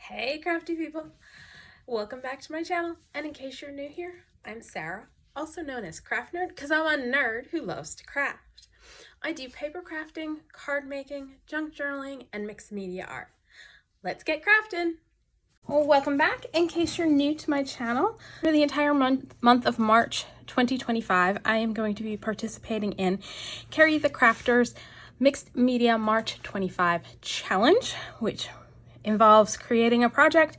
Hey crafty people, welcome back to my channel, and in case you're new here, I'm Sarah, also known as Craft Nerd because I'm a nerd who loves to craft. I do paper crafting, card making, junk journaling, and mixed media art. Let's get crafting! Well, welcome back. In case you're new to my channel, for the entire month of March 2025, I am going to be participating in Ceri the Crafter's Mixed Media March 25 Challenge, which involves creating a project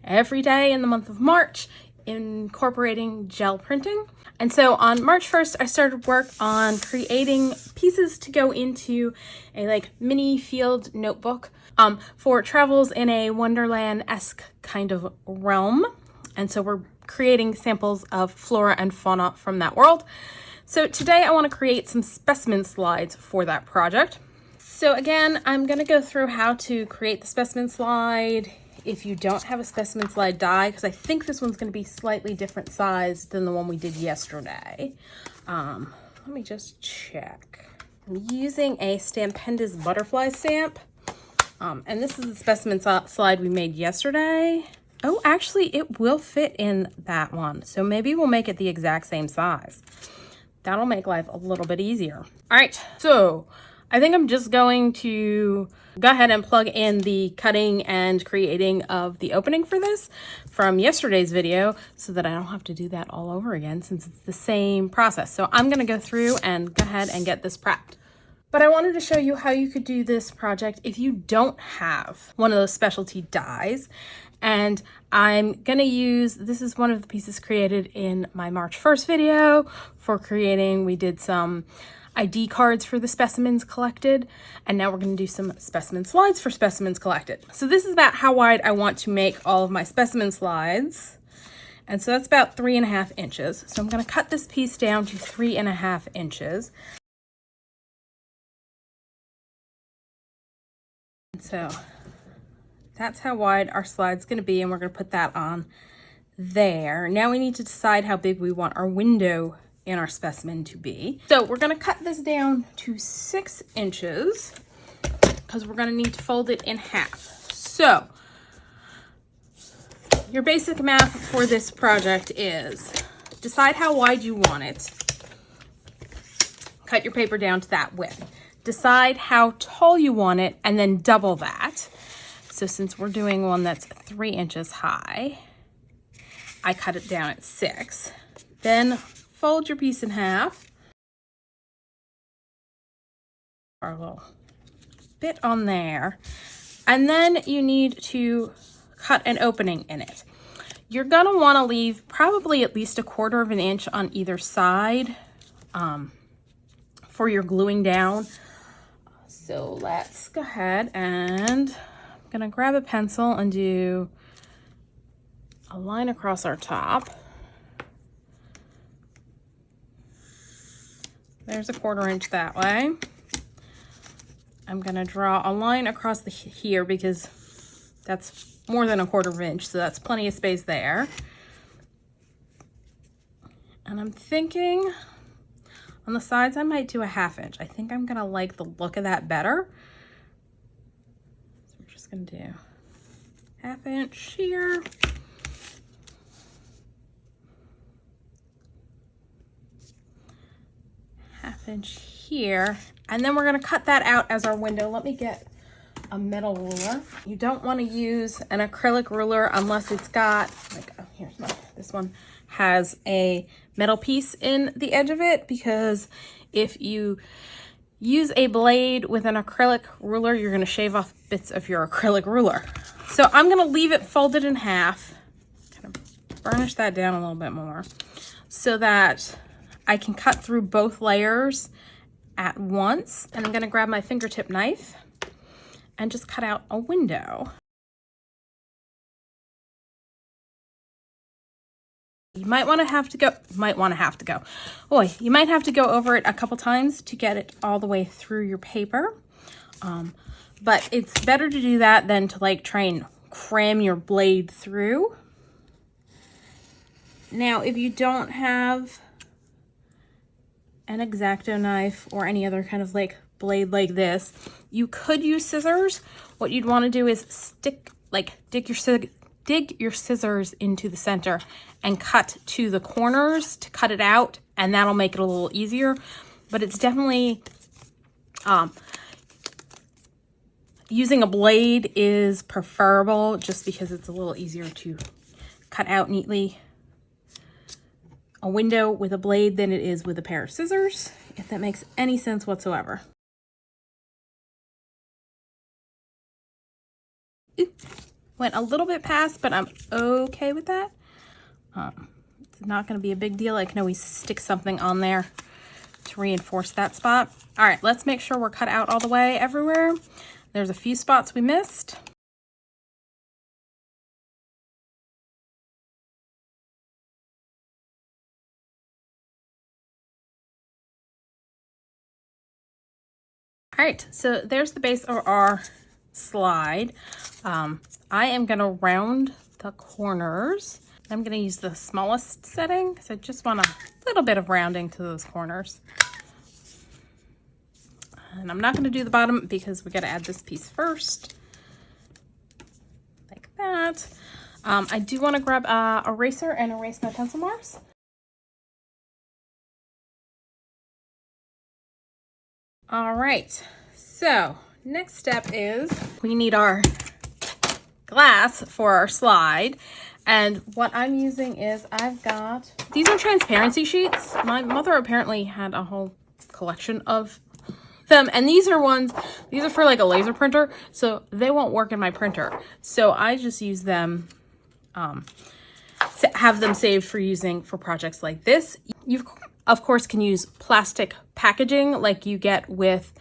every day in the month of March, incorporating gel printing. And so on March 1st, I started work on creating pieces to go into a mini field notebook for travels in a Wonderland-esque kind of realm. And so we're creating samples of flora and fauna from that world. So today I want to create some specimen slides for that project. So again, I'm going to go through how to create the specimen slide. If you don't have a specimen slide die, because I think this one's going to be slightly different size than the one we did yesterday. Let me just check. I'm using a Stampendous butterfly stamp. And this is the specimen slide we made yesterday. Oh, actually it will fit in that one. So maybe we'll make it the exact same size. That'll make life a little bit easier. All right, so I think I'm just going to go ahead and plug in the cutting and creating of the opening for this from yesterday's video so that I don't have to do that all over again since it's the same process. So I'm going to go through and go ahead and get this prepped. But I wanted to show you how you could do this project if you don't have one of those specialty dies. And I'm going to use, this is one of the pieces created in my March 1st video for creating, we did some ID cards for the specimens collected, and now we're going to do some specimen slides for specimens collected. So this is about how wide I want to make all of my specimen slides, and so that's about 3.5 inches. So I'm going to cut this piece down to 3.5 inches. And so that's how wide our slide's going to be, and we're going to put that on there. Now we need to decide how big we want our window in our specimen to be. So we're going to cut this down to 6 inches because we're going to need to fold it in half. So your basic math for this project is decide how wide you want it. Cut your paper down to that width. Decide how tall you want it and then double that. So since we're doing one that's 3 inches high, I cut it down at 6. Then fold your piece in half. Our little bit on there. And then you need to cut an opening in it. You're gonna wanna leave probably at least 1/4 inch on either side for your gluing down. So let's go ahead and I'm gonna grab a pencil and do a line across our top. There's 1/4 inch that way. I'm gonna draw a line across here because that's more than 1/4 inch, so that's plenty of space there. And I'm thinking on the sides I might do 1/2 inch. I think I'm gonna like the look of that better. So we're just gonna do 1/2 inch here. Inch here, and then we're going to cut that out as our window. Let me get a metal ruler. You don't want to use an acrylic ruler unless it's got here's my, this one has a metal piece in the edge of it, because if you use a blade with an acrylic ruler, you're going to shave off bits of your acrylic ruler. So I'm going to leave it folded in half, kind of burnish that down a little bit more so that I can cut through both layers at once. And I'm gonna grab my fingertip knife and just cut out a window. You might have to go over it a couple times to get it all the way through your paper. But it's better to do that than to try and cram your blade through. Now, if you don't have an X-Acto knife or any other kind of blade like this, you could use scissors. What you'd want to do is stick like dig your scissors into the center and cut to the corners to cut it out, and that'll make it a little easier. But it's definitely using a blade is preferable, just because it's a little easier to cut out neatly a window with a blade than it is with a pair of scissors, if that makes any sense whatsoever. Went a little bit past, but I'm okay with that. It's not going to be a big deal. I can always stick something on there to reinforce that spot. All right, let's make sure we're cut out all the way everywhere. There's a few spots we missed. All right, so there's the base of our slide. I am going to round the corners. I'm going to use the smallest setting because I just want a little bit of rounding to those corners. And I'm not going to do the bottom because we got to add this piece first, like that. I do want to grab an eraser and erase my pencil marks. All right, so next step is we need our glass for our slide. And what I'm using is these are transparency sheets. My mother apparently had a whole collection of them, and these are for like a laser printer, so they won't work in my printer. So I just use them, have them saved for using for projects like this. You of course can use plastic packaging like you get with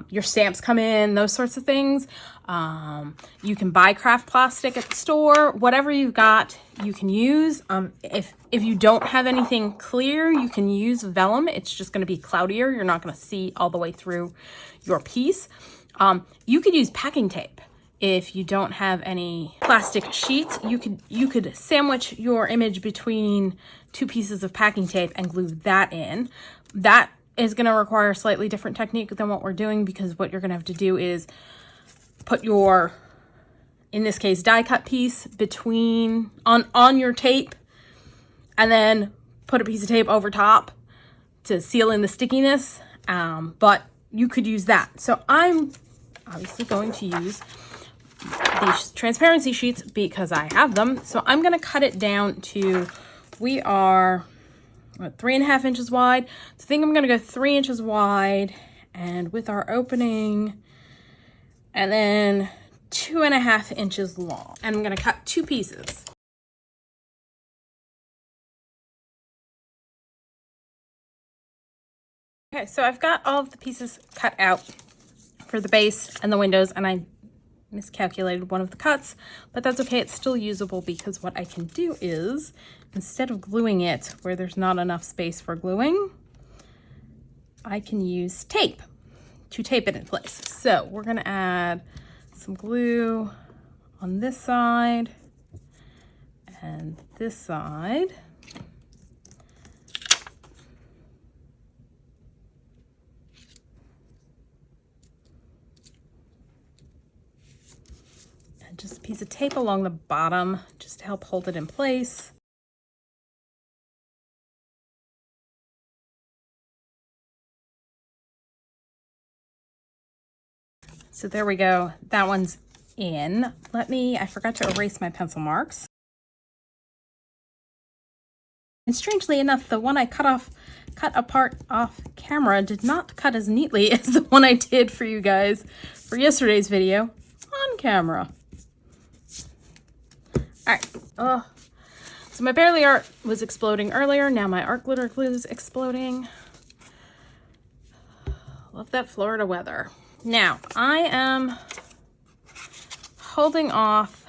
your stamps come in, those sorts of things. You can buy craft plastic at the store. Whatever you've got, you can use. If you don't have anything clear, you can use vellum. It's just going to be cloudier. You're not going to see all the way through your piece. You could use packing tape. If you don't have any plastic sheets, you could sandwich your image between two pieces of packing tape and glue that in. That is going to require a slightly different technique than what we're doing, because what you're going to have to do is put your, in this case, die cut piece between on your tape, and then put a piece of tape over top to seal in the stickiness. But you could use that. So I'm obviously going to use these transparency sheets because I have them. So I'm going to cut it down to, we are 3.5 inches wide. So I think I'm going to go 3 inches wide, and with our opening, and then 2.5 inches long. And I'm going to cut two pieces. Okay, so I've got all of the pieces cut out for the base and the windows, and I miscalculated one of the cuts, but that's okay. It's still usable, because what I can do is, instead of gluing it where there's not enough space for gluing, I can use tape to tape it in place. So we're going to add some glue on this side and this side. And just a piece of tape along the bottom just to help hold it in place. So there we go. That one's in. I forgot to erase my pencil marks. And strangely enough, the one I cut apart off camera did not cut as neatly as the one I did for you guys for yesterday's video on camera. All right. So my Barely art was exploding earlier. Now my art glitter glue is exploding. Love that Florida weather. Now, I am holding off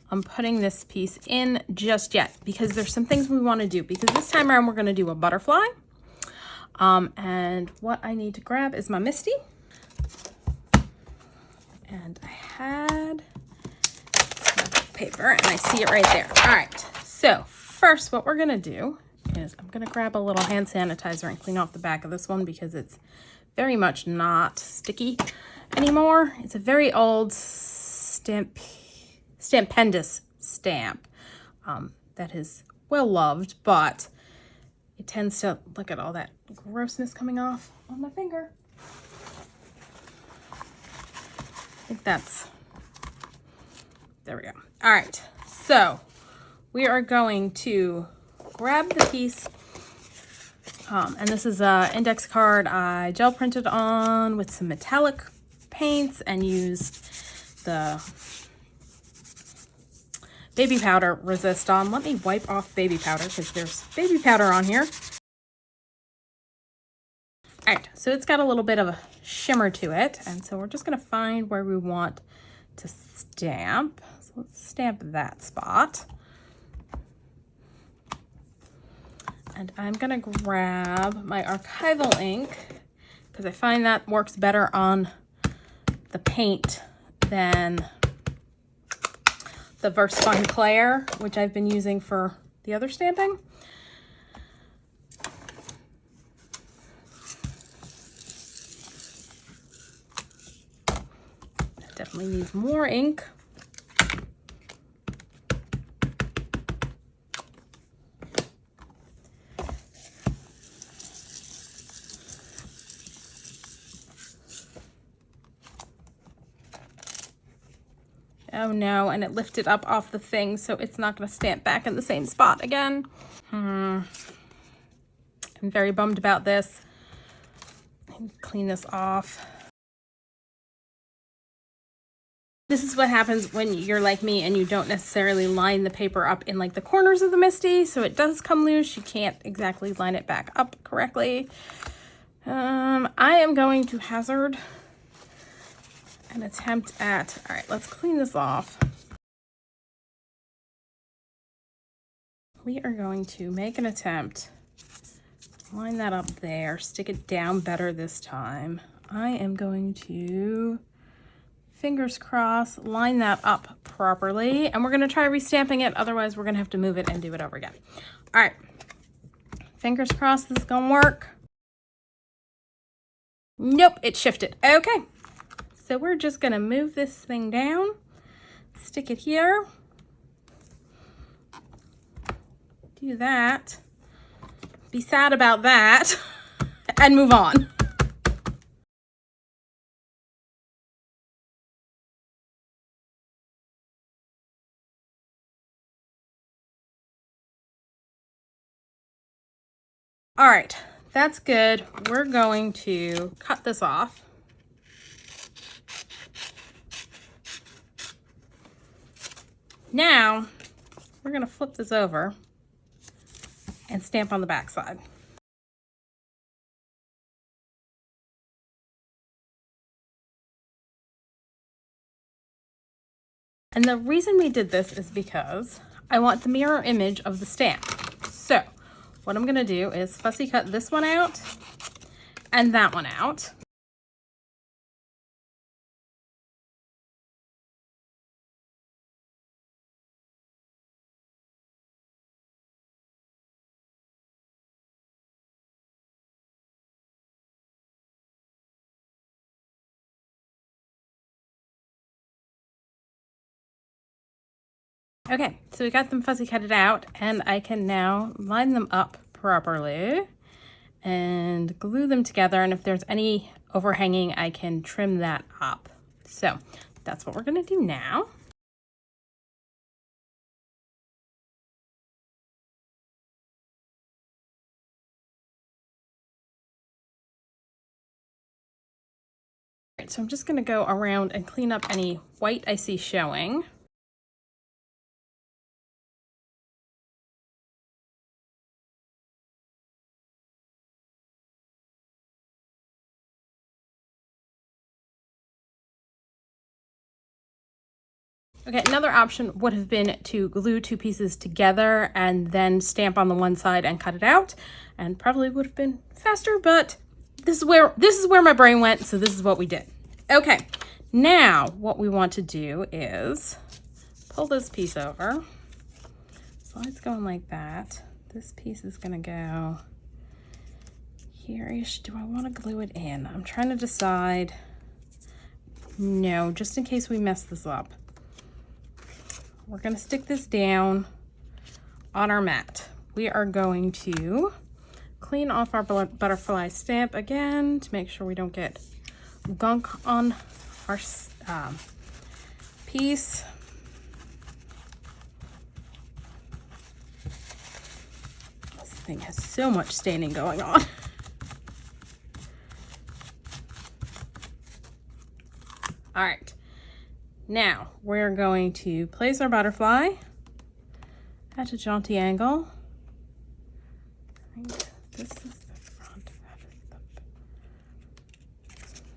on putting this piece in just yet, because there's some things we want to do, because this time around we're going to do a butterfly. And what I need to grab is my Misty. And I had paper, and I see it right there. All right, so first what we're going to do is I'm going to grab a little hand sanitizer and clean off the back of this one, because it's very much not sticky anymore. It's a very old Stampendous Stampendous stamp that is well loved, but it tends to, look at all that grossness coming off on my finger. I think that's, there we go. All right, so we are going to grab the piece, and this is an index card I gel printed on with some metallic paints and used the baby powder resist on. Let me wipe off baby powder because there's baby powder on here. All right, so it's got a little bit of a shimmer to it, and so we're just gonna find where we want to stamp. So let's stamp that spot. And I'm gonna grab my archival ink because I find that works better on the paint than the Versafine Clair, which I've been using for the other stamping. That definitely needs more ink. Oh no, and it lifted up off the thing, so it's not going to stamp back in the same spot again. I'm very bummed about this. Clean this off. This is what happens when you're like me and you don't necessarily line the paper up in like the corners of the MISTI, so it does come loose. You can't exactly line it back up correctly. I am going to hazard an attempt at, all right, let's clean this off. We are going to make an attempt, line that up there, stick it down better this time. I am going to, fingers crossed, line that up properly, and we're gonna try restamping it, otherwise we're gonna have to move it and do it over again. All right, fingers crossed this is gonna work. Nope, it shifted. Okay. So we're just gonna move this thing down, stick it here, do that, be sad about that, and move on. All right, that's good. We're going to cut this off. Now, we're gonna flip this over and stamp on the back side. And the reason we did this is because I want the mirror image of the stamp. So, what I'm gonna do is fussy cut this one out and that one out. Okay, so we got them fussy cutted out, and I can now line them up properly and glue them together, and if there's any overhanging, I can trim that up. So that's what we're gonna do now. All right, so I'm just gonna go around and clean up any white I see showing. Okay, another option would have been to glue two pieces together and then stamp on the one side and cut it out, and probably would have been faster, but this is where my brain went, so this is what we did. Okay, now what we want to do is pull this piece over. Slide's going like that. This piece is gonna go here-ish. Do I want to glue it in? I'm trying to decide. No, just in case we mess this up. we're going to stick this down on our mat. We are going to clean off our butterfly stamp again to make sure we don't get gunk on our piece. This thing has so much staining going on. All right, now we're going to place our butterfly at a jaunty angle. I think this is the front, that is the...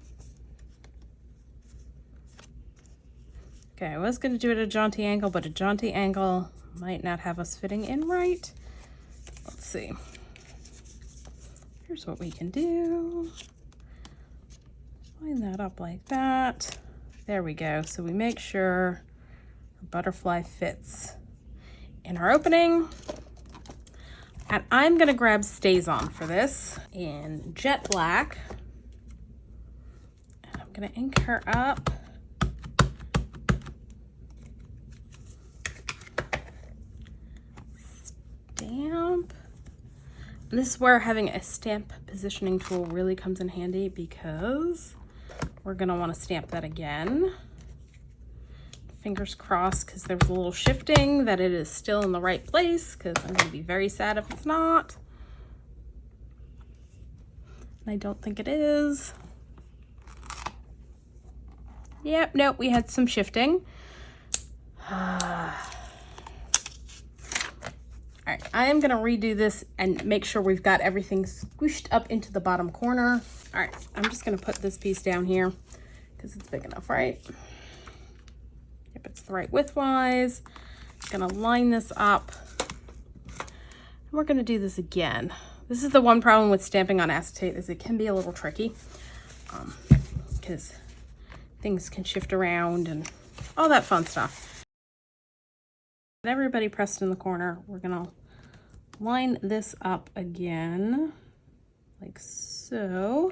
Okay, I was going to do it at a jaunty angle, but a jaunty angle might not have us fitting in right. Let's see. Here's what we can do. Line that up like that. There we go. So we make sure our butterfly fits in our opening. And I'm gonna grab StazOn for this in jet black. And I'm gonna ink her up. Stamp. And this is where having a stamp positioning tool really comes in handy, because we're gonna wanna stamp that again. Fingers crossed, because there was a little shifting, that it is still in the right place, because I'm gonna be very sad if it's not. And I don't think it is. Yep, nope, we had some shifting. All right, I am gonna redo this and make sure we've got everything squished up into the bottom corner. All right, I'm just gonna put this piece down here because it's big enough, right? Yep, it's the right width-wise. I'm gonna line this up. And we're gonna do this again. This is the one problem with stamping on acetate, is it can be a little tricky because things can shift around and all that fun stuff. With everybody pressed in the corner, we're gonna line this up again, like so.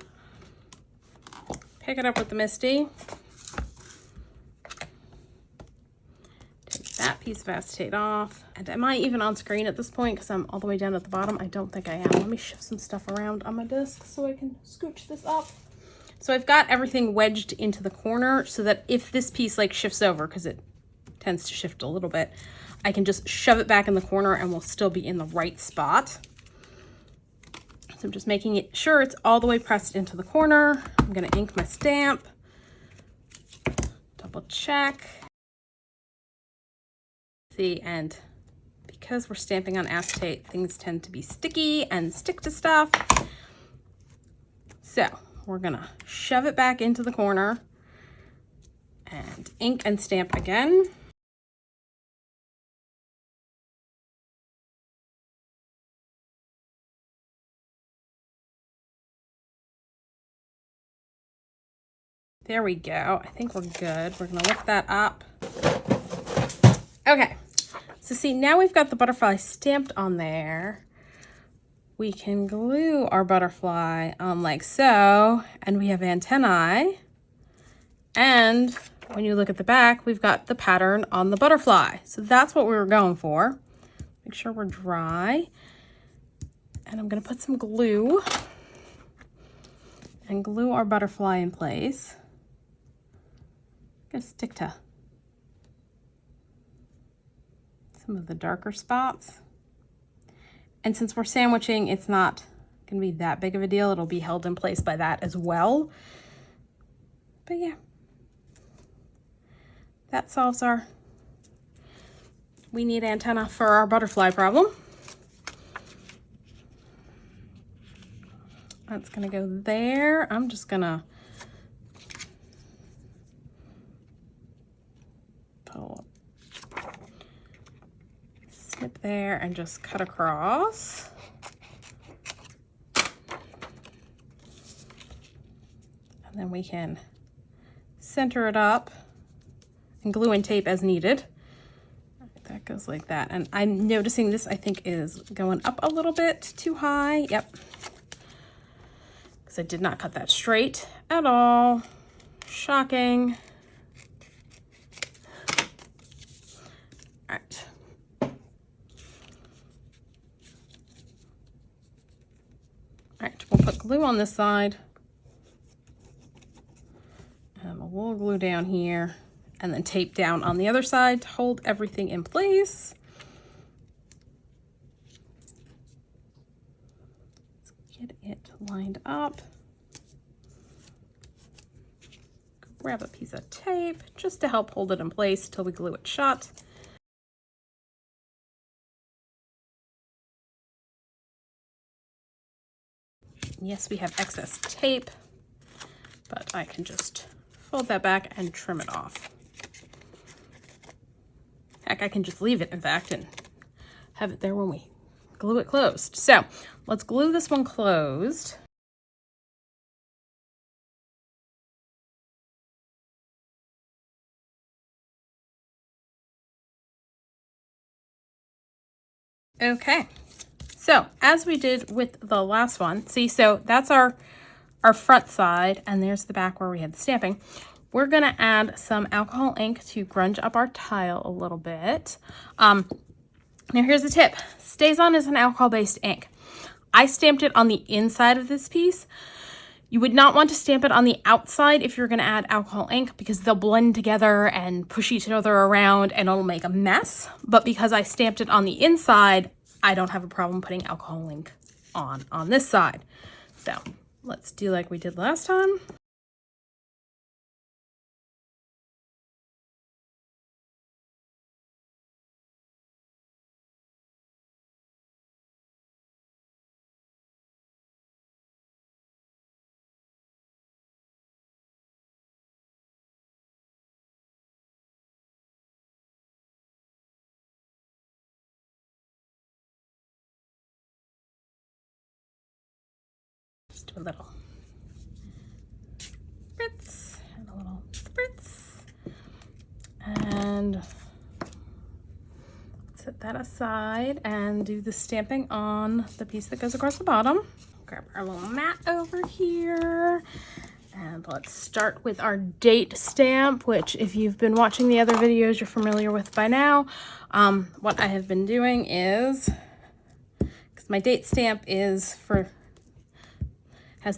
Pick it up with the Misty. Take that piece of acetate off. And am I even on screen at this point? Because I'm all the way down at the bottom. I don't think I am. Let me shift some stuff around on my disc so I can scooch this up. So I've got everything wedged into the corner so that if this piece like shifts over, because it tends to shift a little bit, I can just shove it back in the corner and we'll still be in the right spot. So I'm just making it sure it's all the way pressed into the corner. I'm gonna ink my stamp, double check. See, and because we're stamping on acetate, things tend to be sticky and stick to stuff. So we're gonna shove it back into the corner and ink and stamp again. There we go. I think we're good. We're gonna lift that up. Okay, so see, now we've got the butterfly stamped on there. We can glue our butterfly on like so, and we have antennae. And when you look at the back, we've got the pattern on the butterfly. So that's what we were going for. Make sure we're dry. And I'm gonna put some glue and glue our butterfly in place. I'm gonna stick to some of the darker spots. And since we're sandwiching, it's not gonna be that big of a deal. It'll be held in place by that as well. But yeah, that solves our, we need antenna for our butterfly problem. That's gonna go there. I'm just gonna pull, snip there and just cut across. And then we can center it up and glue and tape as needed. That goes like that. And I'm noticing this, I think, is going up a little bit too high. Yep. Because I did not cut that straight at all. Shocking. right. All right, we'll put glue on this side. And a little glue down here. And then tape down on the other side to hold everything in place. Let's get it lined up. Grab a piece of tape just to help hold it in place till we glue it shut. Yes, we have excess tape, but I can just fold that back and trim it off. Heck, I can just leave it, in fact, and have it there when we glue it closed. So let's glue this one closed. Okay, so as we did with the last one, see, so that's our front side, and there's the back where we had the stamping. We're gonna add some alcohol ink to grunge up our tile a little bit. Now here's the tip. StazOn is an alcohol-based ink. I stamped it on the inside of this piece. You would not want to stamp it on the outside if you're gonna add alcohol ink because they'll blend together and push each other around and it'll make a mess. But because I stamped it on the inside, I don't have a problem putting alcohol ink on this side. So let's do like we did last time. Just do a little spritz and a little spritz. And set that aside and do the stamping on the piece that goes across the bottom. Grab our little mat over here. And let's start with our date stamp, which if you've been watching the other videos, you're familiar with by now. What I have been doing is, because my date stamp has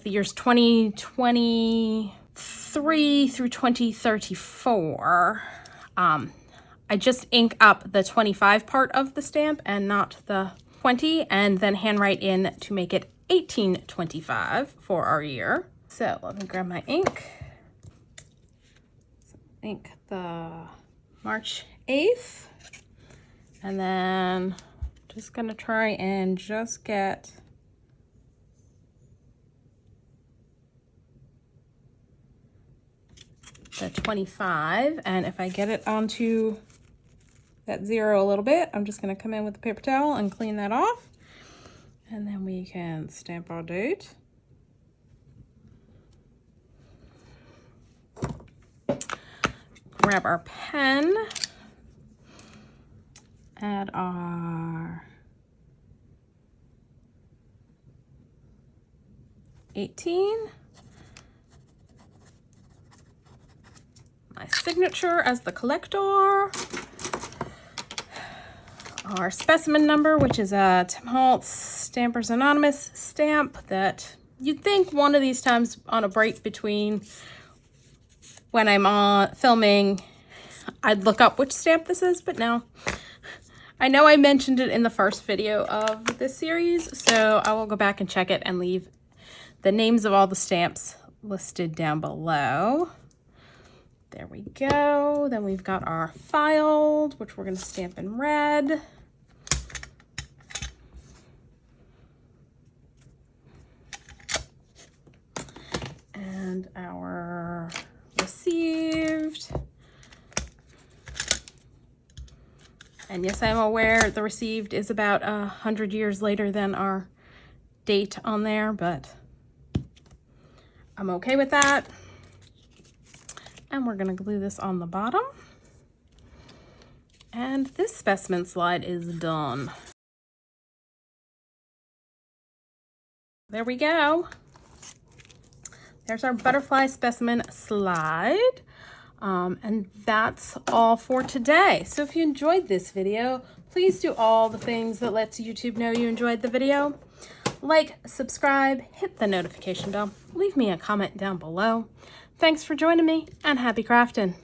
the years 2023 through 2034. I just ink up the 25 part of the stamp and not the 20, and then handwrite in to make it 1825 for our year. So let me grab my ink. Ink the March 8th. And then just gonna try and just get the 25. And if I get it onto that 0 a little bit, I'm just gonna come in with a paper towel and clean that off. And then we can stamp our date. Grab our pen, add our 18, my signature as the collector, our specimen number, which is a Tim Holtz Stampers Anonymous stamp that you'd think one of these times on a break between when I'm filming, I'd look up which stamp this is, but no. I know I mentioned it in the first video of this series, so I will go back and check it and leave the names of all the stamps listed down below. There we go. Then we've got our filed, which we're going to stamp in red. And our received. And yes, I'm aware the received is about 100 years later than our date on there, but I'm okay with that. And we're gonna glue this on the bottom. And this specimen slide is done. There we go. There's our butterfly specimen slide. And that's all for today. So if you enjoyed this video, please do all the things that lets YouTube know you enjoyed the video. Like, subscribe, hit the notification bell, leave me a comment down below. Thanks for joining me, and happy crafting!